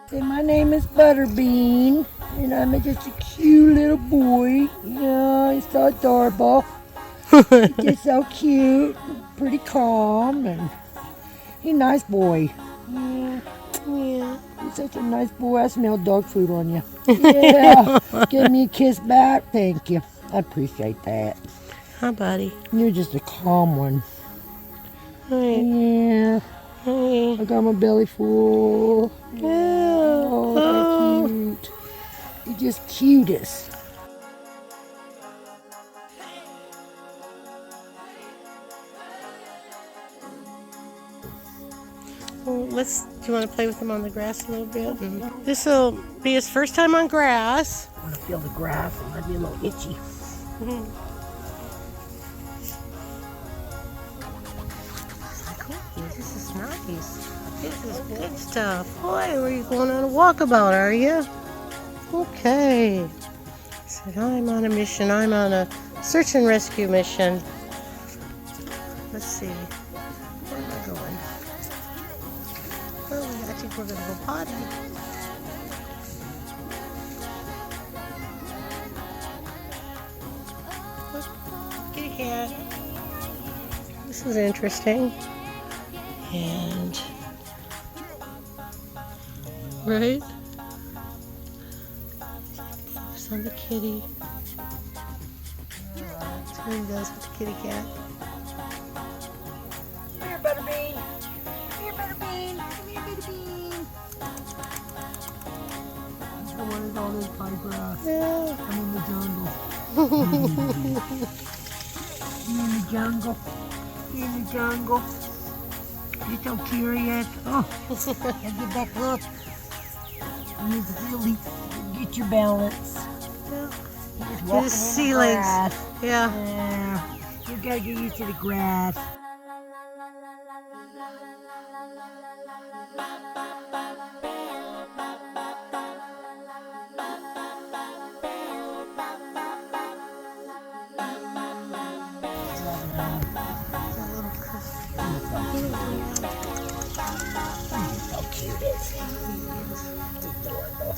Say, my name is Butterbean, and I'm just a cute little boy. Yeah, he's so adorable. He's just so cute, pretty calm, and he's a nice boy. Yeah. Yeah. You're such a nice boy. I smell dog food on you. Yeah. Give me a kiss back. Thank you. I appreciate that. Hi, buddy. You're just a calm one. Hi. Yeah. Hi. I got my belly full. Yeah. Oh, so cute. You're just cutest. Well, do you want to play with him on the grass a little bit? This will be his first time on grass. I want to feel the grass. It might be a little itchy. This is nice. This is good stuff. Boy, were you going on a walkabout, are you? Okay. Said, I'm on a mission. I'm on a search and rescue mission. Let's see. Where am I going? Oh, I think we're going to go potty. Kitty cat. This is interesting. And right? Focus on the kitty. That's what he does with the kitty cat. Come here, Butterbean. Come here, Butterbean. Come here, Butterbean. That's the one with all this pine grass. Yeah. I'm in the jungle. You in the jungle. You in the jungle. You're so curious. Oh, gotta get back up. You need to really get your balance. Yeah. You're just Do walking the in sea the legs. grass. Yeah. Yeah. You gotta get used to the grass. So cute, isn't he? He is adorable.